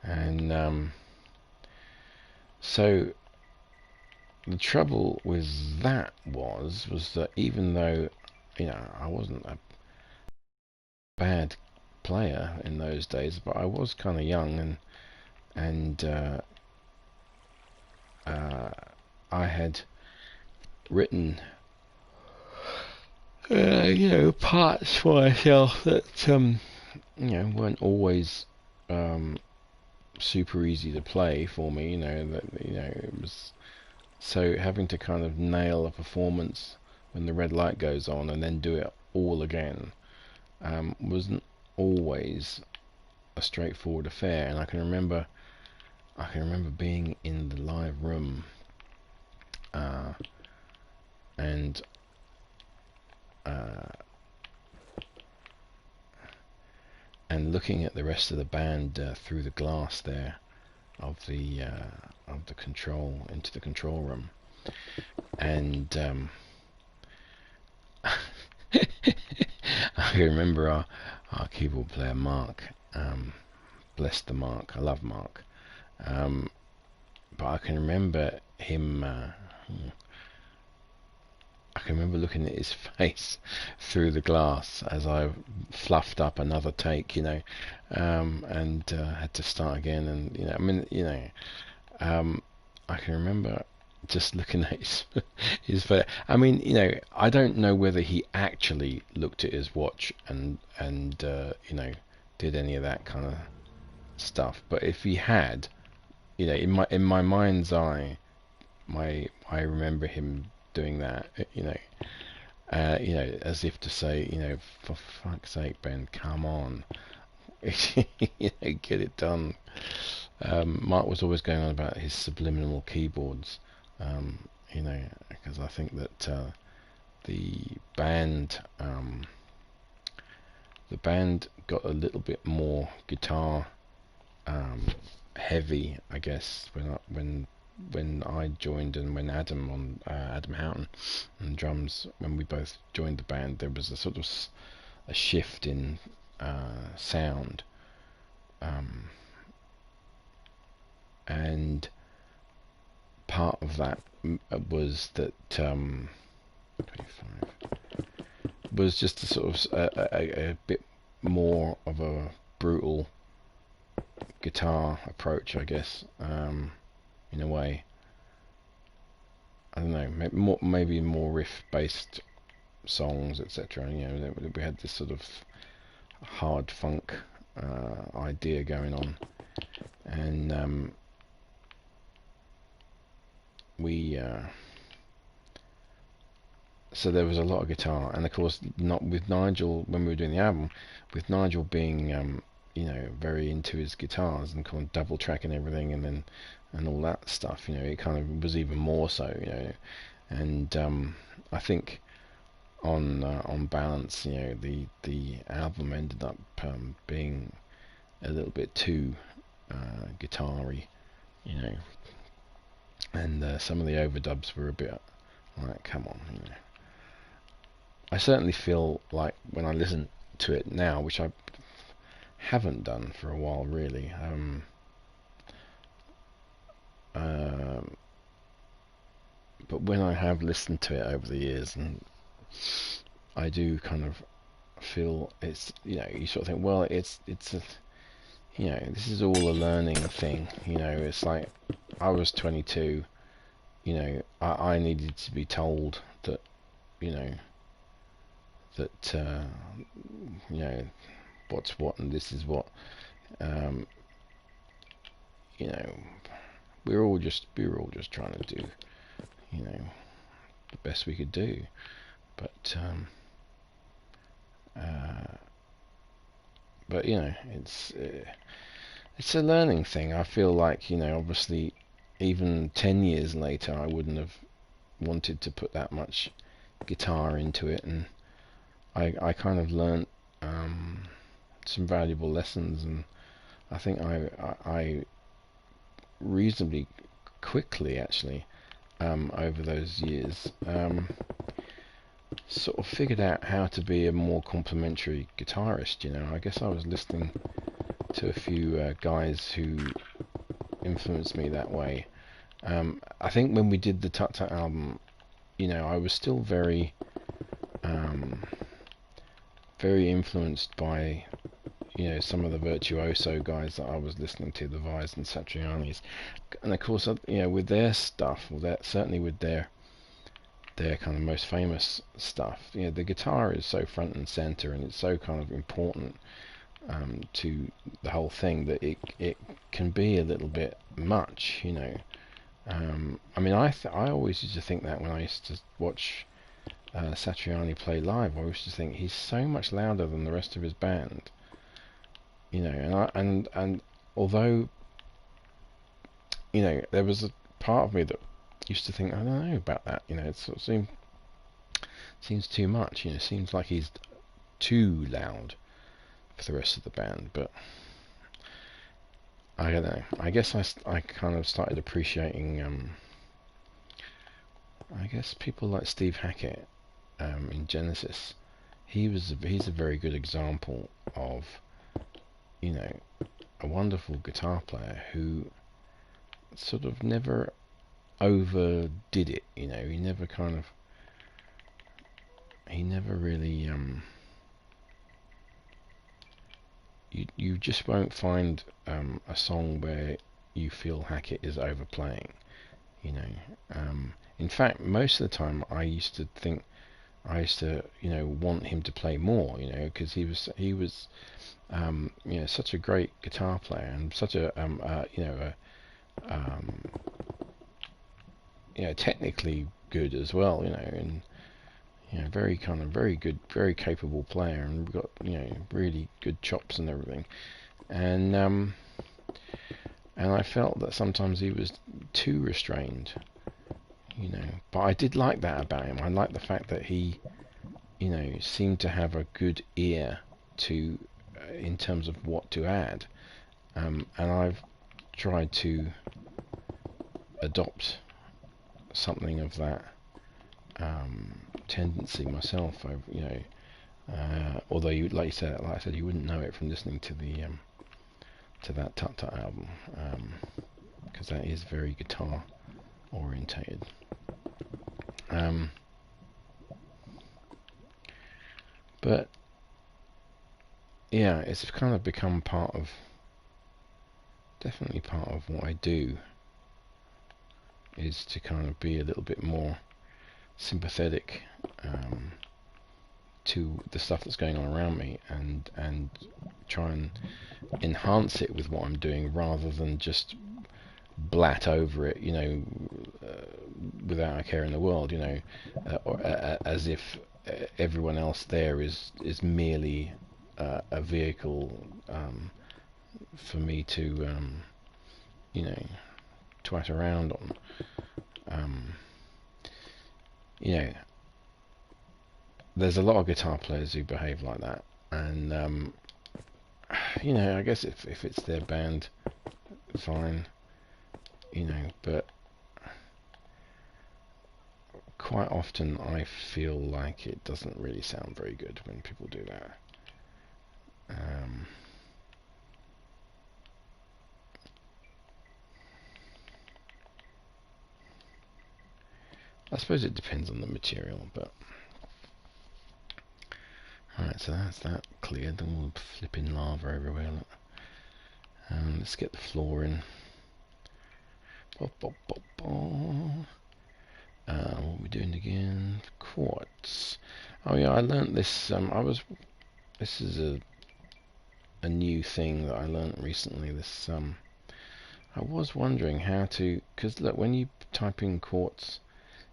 And so the trouble with that was that even though I wasn't a bad player in those days, but I was kind of young, and I had written parts for myself that weren't always super easy to play for me. It was, so having to kind of nail a performance when the red light goes on and then do it all again wasn't always a straightforward affair. And I can remember being in the live room and looking at the rest of the band through the glass there of the control into the control room, and I remember our keyboard player Mark, bless the Mark, I love Mark, but I can remember him. I can remember looking at his face through the glass as I fluffed up another take, and had to start again. And I can remember just looking at his face. I don't know whether he actually looked at his watch and did any of that kind of stuff. But if he had, in my mind's eye, I remember him doing that, as if to say, for fuck's sake, Ben, come on, get it done. Mark was always going on about his subliminal keyboards, because I think that the band got a little bit more guitar heavy, I guess, when I joined, and when Adam Houghton on drums, when we both joined the band, there was a sort of a shift in sound, and part of that was that 25. was just a sort of a bit more of a brutal guitar approach, I guess, in a way. I don't know, maybe more riff-based songs, etc. You know, we had this sort of hard funk idea going on, and we so there was a lot of guitar, and of course, not with Nigel when we were doing the album, with Nigel being you know, very into his guitars and kind of double tracking everything, and all that stuff. You know, it kind of was even more so. You know, and I think on balance, you know, the album ended up being a little bit too guitar-y, you know, and some of the overdubs were a bit like, come on, you know. I certainly feel like when I listen to it now, which I haven't done for a while really, but when I have listened to it over the years, and I do kind of feel it's, you know, you sort of think, well, it's a, you know, this is all a learning thing. You know, it's like I was 22. You know, I needed to be told that, you know, that you know, what's what and this is what. You know, we were all just trying to do, you know, the best we could do, but you know, it's a learning thing. I feel like, you know, obviously, even 10 years later, I wouldn't have wanted to put that much guitar into it, and I kind of learnt some valuable lessons, and I think I reasonably quickly, actually, over those years, sort of figured out how to be a more complimentary guitarist. You know, I guess I was listening to a few guys who influenced me that way. I think when we did the Tut Tut album, you know, I was still very very influenced by, you know, some of the virtuoso guys that I was listening to, the Vais and Satrianis, and of course, you know, with their stuff, or that certainly with their kind of most famous stuff, you know, the guitar is so front and center, and it's so kind of important to the whole thing that it can be a little bit much, you know. I mean, I always used to think that when I used to watch Satriani play live, I used to think he's so much louder than the rest of his band, you know. And although, you know, there was a part of me that used to think, I don't know about that, you know, it sort of seems too much, you know, seems like he's too loud for the rest of the band. But I don't know, I guess I kind of started appreciating I guess people like Steve Hackett in Genesis. He's a very good example of, you know, a wonderful guitar player who sort of never overdid it, you know. He never really you just won't find a song where you feel Hackett is overplaying, you know. In fact, most of the time I used to, you know, want him to play more, you know, because he was you know, such a great guitar player, and such a you know, you know, technically good as well, you know, and, you know, very good, very capable player, and got, you know, really good chops and everything, and I felt that sometimes he was too restrained, you know. But I did like that about him. I liked the fact that he, you know, seemed to have a good ear to in terms of what to add, and I've tried to adopt something of that tendency myself. You know, although you, like I said, you wouldn't know it from listening to the to that Tut Tut album, because that is very guitar orientated. But yeah, it's kind of become definitely part of what I do, is to kind of be a little bit more sympathetic to the stuff that's going on around me, and try and enhance it with what I'm doing, rather than just blat over it, without a care in the world, as if everyone else there is merely a vehicle for me to twat around on. There's a lot of guitar players who behave like that, and I guess if it's their band, fine, but quite often I feel like it doesn't really sound very good when people do that. I suppose it depends on the material, but alright, so that's that cleared. All the flipping lava everywhere. Look. Let's get the floor in. What are we doing again? Quartz. Oh yeah, I learnt this. This is a new thing that I learnt recently. I was wondering how to, because look, when you type in quartz,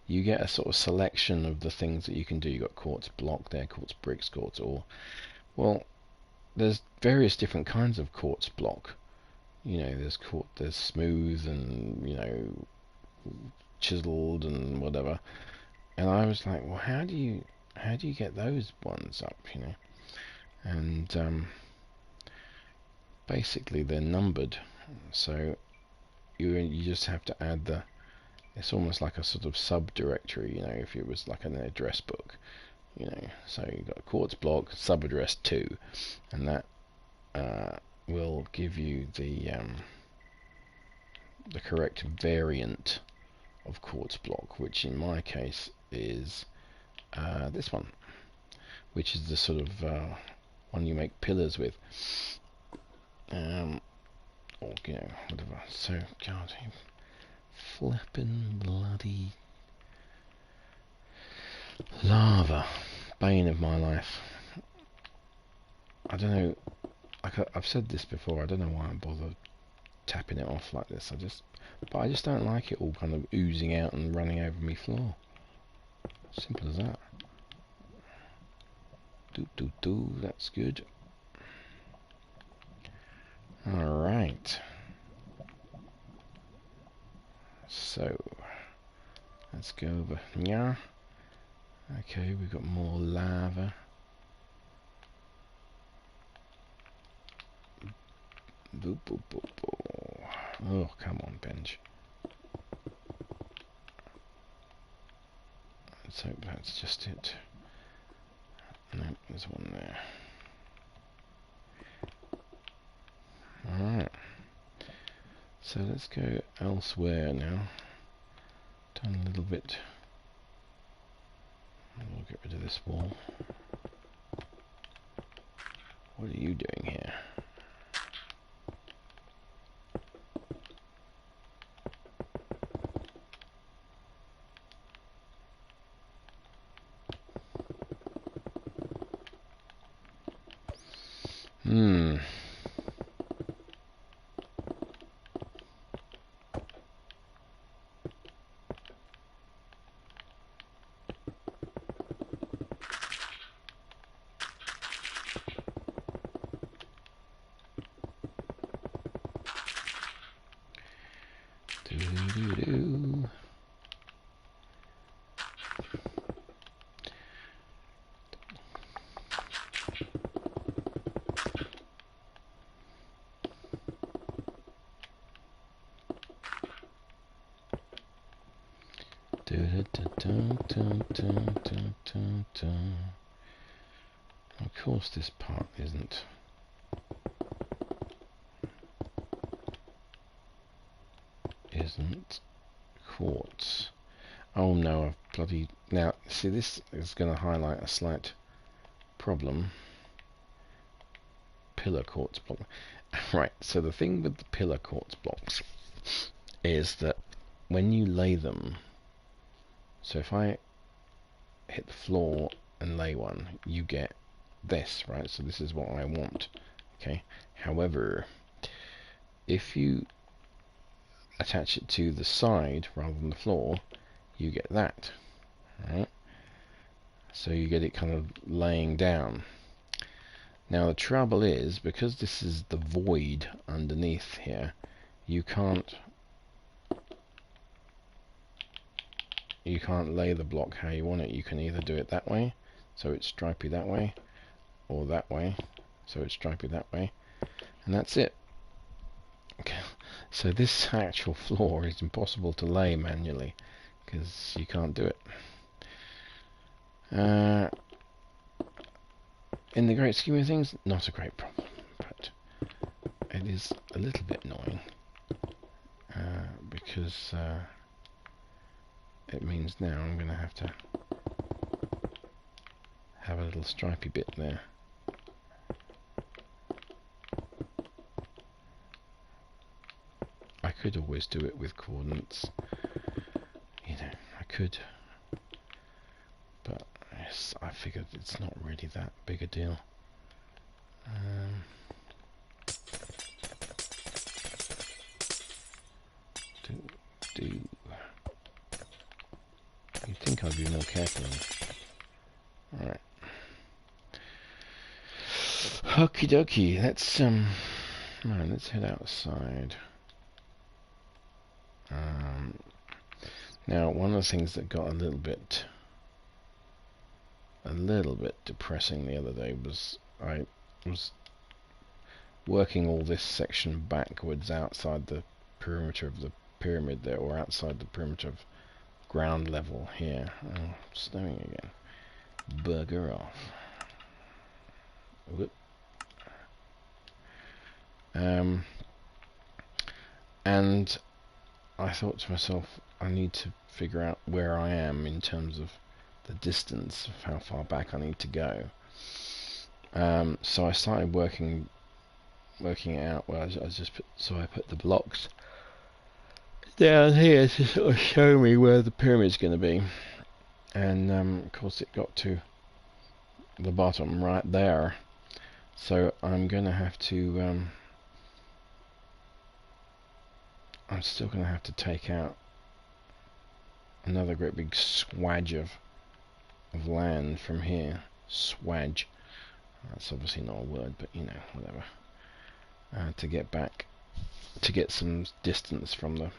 you get a sort of selection of the things that you can do. You got quartz block there, quartz bricks, quartz ore. Well, there's various different kinds of quartz block. There's smooth and chiseled and whatever. And I was like, well, how do you get those ones up? And basically they're numbered, so you just have to add it's almost like a sort of subdirectory, if it was like an address book, so you've got a quartz block subaddress 2, and that will give you the correct variant of quartz block, which in my case is this one, which is the sort of one you make pillars with, or whatever. So God, flipping bloody lava, bane of my life. I don't know. I've said this before. I don't know why I bother tapping it off like this. But I just don't like it all kind of oozing out and running over me floor. Simple as that. That's good. Alright. So, let's go over here. Okay, we've got more lava. Boop, boop, boop, boop. Oh, come on, bench. Let's hope that's just it. No, there's one there. Alright. So let's go elsewhere now. Done a little bit. We'll get rid of this wall. What are you doing here? Do-do-do. Of course this part isn't. Quartz. Oh no, I've bloody... Now, see, this is going to highlight a slight problem. Pillar quartz block. Right, so the thing with the pillar quartz blocks is that when you lay them, so if I hit the floor and lay one, you get this, right? So this is what I want. Okay. However, if you attach it to the side rather than the floor, you get that, right? So you get it kind of laying down. Now the trouble is, because this is the void underneath here, you can't lay the block how you want it. You can either do it that way, so it's stripy that way, or that way, so it's stripy that way, and that's it. Okay. So this actual floor is impossible to lay manually, because you can't do it. In the great scheme of things, not a great problem, but it is a little bit annoying, because it means now I'm going to have a little stripy bit there. I could always do it with coordinates, you know, I could, but yes, I figured it's not really that big a deal. You'd think I'd be more careful. Alright. Okie dokie, let's head outside. Now one of the things that got a little bit depressing the other day was I was working all this section backwards outside the perimeter of the pyramid there, or outside the perimeter of ground level here. Oh, snowing again. Bugger off. Whoop. And I thought to myself, I need to figure out where I am in terms of the distance of how far back I need to go. So I started working it out. Well, I put the blocks down here to sort of show me where the pyramid's going to be, and of course it got to the bottom right there. So I'm going to have to. I'm still going to have to take out another great big swatch of land from here. Swatch. That's obviously not a word, but you know, whatever. To get back, to get some distance from the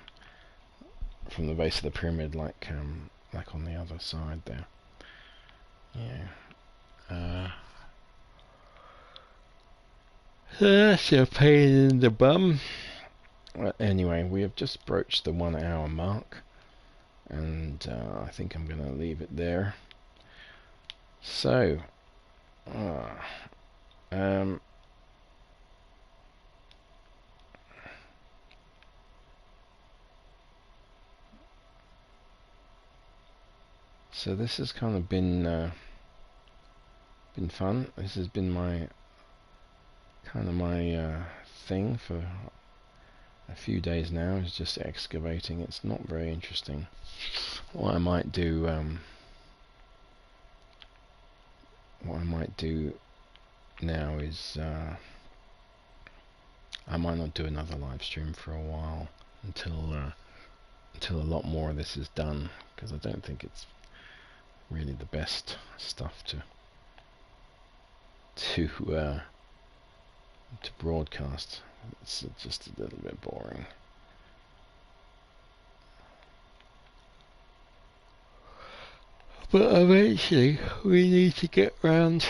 base of the pyramid, like on the other side there. Yeah. That's a pain in the bum. Anyway, we have just broached the 1 hour mark, and I think I'm going to leave it there. So, so this has kind of been fun. This has been my thing for a few days now, is just excavating. It's not very interesting. What I might do now is I might not do another live stream for a while until a lot more of this is done, because I don't think it's really the best stuff to broadcast. It's just a little bit boring. But eventually we need to get round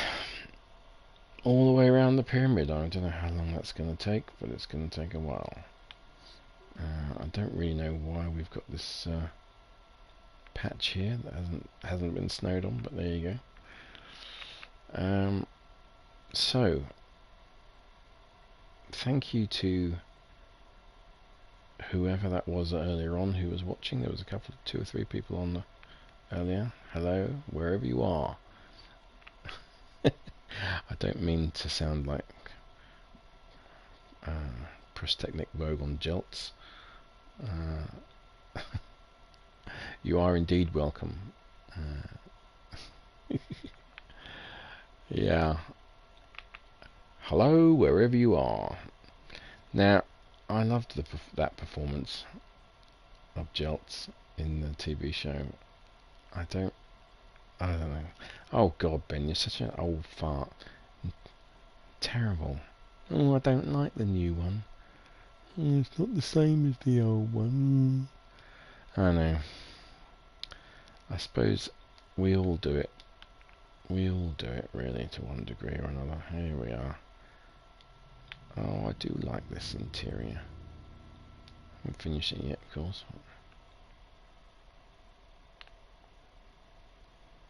all the way around the pyramid. I don't know how long that's going to take, but it's going to take a while. I don't really know why we've got this patch here that hasn't been snowed on, but there you go. So thank you to whoever that was earlier on who was watching. There was a couple of 2 or 3 people on the earlier. Hello, wherever you are. I don't mean to sound like Prostechnic Vogue on Jelts. You are indeed welcome. Yeah. Hello, wherever you are. Now, I loved that performance of Jelts in the TV show. I don't know. Oh God, Ben, you're such an old fart. Terrible. Oh, I don't like the new one. Oh, it's not the same as the old one. I know. I suppose we all do it. We all do it, really, to one degree or another. Here we are. Oh, I do like this interior. I haven't finished it yet, of course.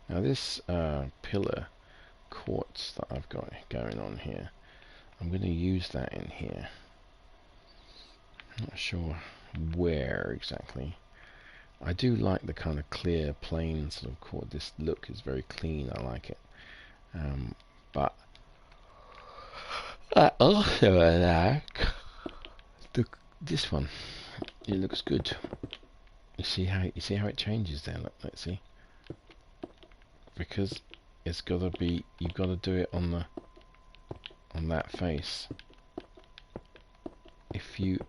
Now this pillar quartz that I've got going on here, I'm going to use that in here. Not sure where exactly. I do like the kind of clear, plain sort of quartz. This look is very clean. I like it. But I also like this one. It looks good. You see how it changes there. Look, let's see. Because it's got to be. You've got to do it on that face. If you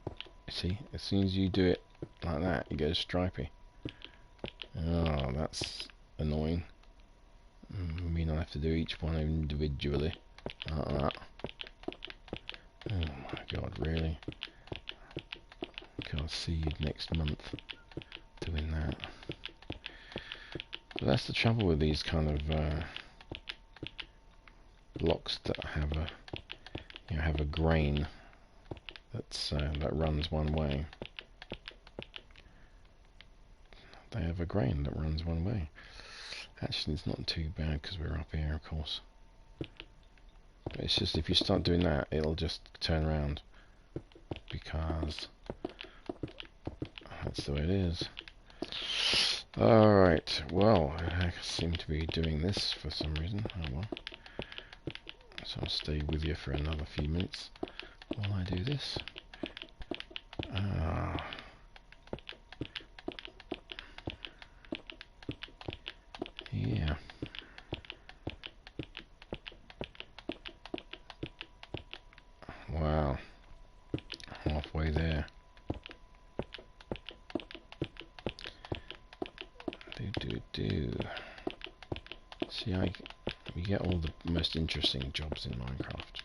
see, as soon as you do it like that, it goes stripy. Oh, that's annoying. I mean, I have to do each one individually. Like that. Oh my God, really? I'll see you next month doing that. But that's the trouble with these kind of blocks that have a grain that runs one way. They have a grain that runs one way. Actually, it's not too bad because we're up here, of course. But it's just if you start doing that, it'll just turn around because that's the way it is. Alright, well, I seem to be doing this for some reason. Oh well. So I'll stay with you for another few minutes while I do this. Yeah. Wow. Halfway there. Do. See, we get all the most interesting jobs in Minecraft.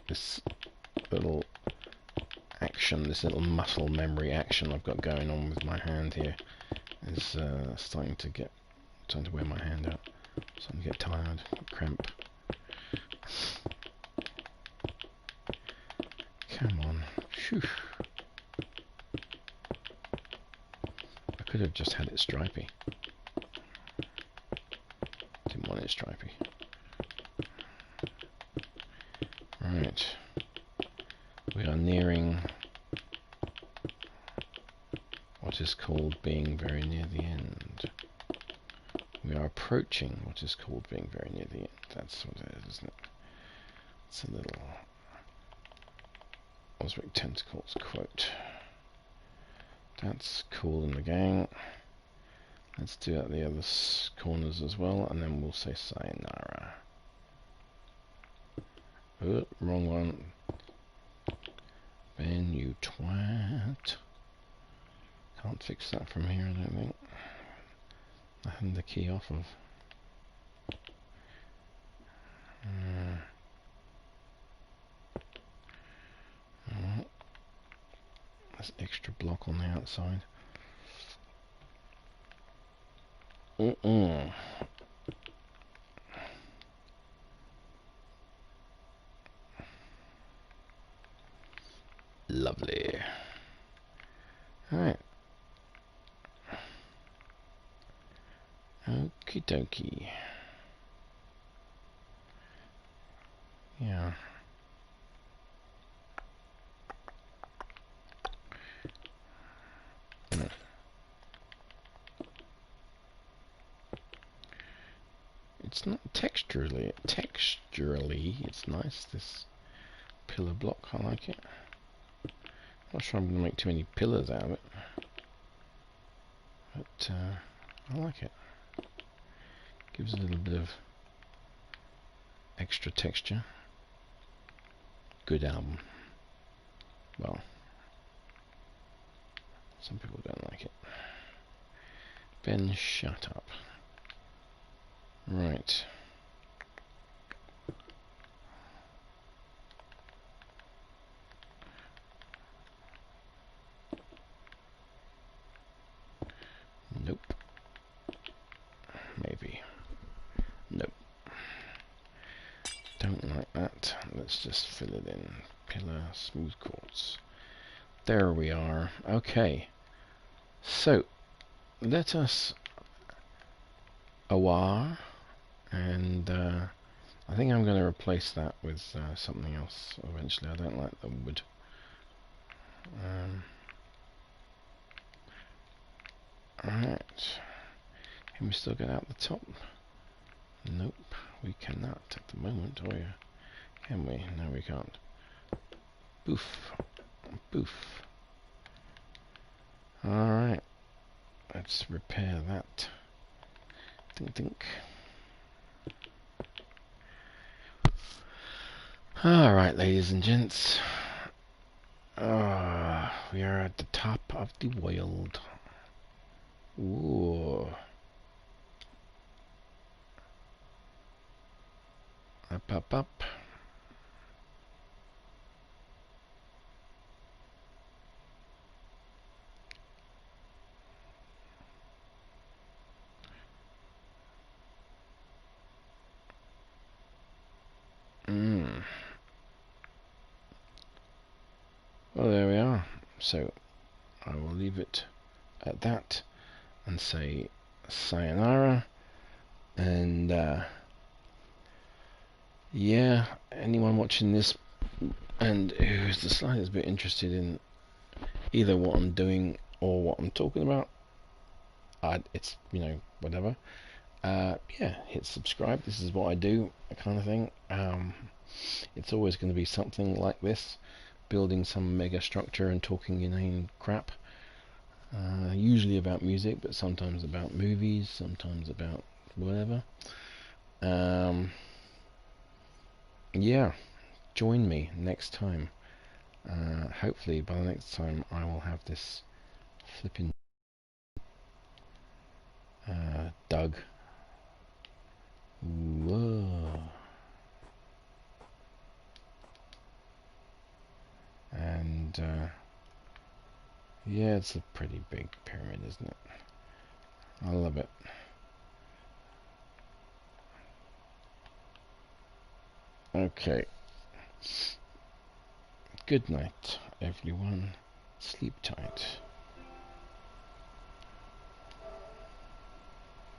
This little action, this little muscle memory action I've got going on with my hand here is starting to wear my hand out. Starting to get tired, cramp. Come on. Phew. I could have just had it stripy. Didn't want it stripy. Right. We are nearing what is called being very near the end. We are approaching what is called being very near the end. That's what it is, isn't it? It's a little Osric Tentacles quote. That's cool in the gang. Let's do that the other corners as well, and then we'll say sayonara. Oh, wrong one. Ben, you twat. Can't fix that from here, I don't think. Nothing to key off of. There's extra block on the outside. Lovely. Alright. Okie dokie. Yeah. it's not texturally, it's nice, this pillar block. I like it. Not sure I'm going to make too many pillars out of it, but I like it. Gives a little bit of extra texture. Good album. Well, some people don't like it. Ben, shut up. Right. Nope. Maybe. Nope. Don't like that. Let's just fill it in. Pillar, smooth quartz. There we are. Okay. So, let us awar, and I think I'm going to replace that with something else eventually. I don't like the wood. Alright. Can we still get out the top? Nope, we cannot at the moment, or can we? No, we can't. Boof. Boof. Alright. Let's repair that. Think, think. Alright, ladies and gents. We are at the top of the world. Ooh. Up, up, up. Well, there we are. So, I will leave it at that and say sayonara. And, yeah, anyone watching this and who's the slightest bit interested in either what I'm doing or what I'm talking about, it's, you know, whatever. Yeah, hit subscribe. This is what I do, that kind of thing. It's always going to be something like this, building some mega structure and talking inane crap. Usually about music, but sometimes about movies, sometimes about whatever. Yeah, join me next time. Hopefully by the next time I will have this flipping dug. Whoa. And yeah, it's a pretty big pyramid, isn't it? I love it. Okay. Good night, everyone. Sleep tight.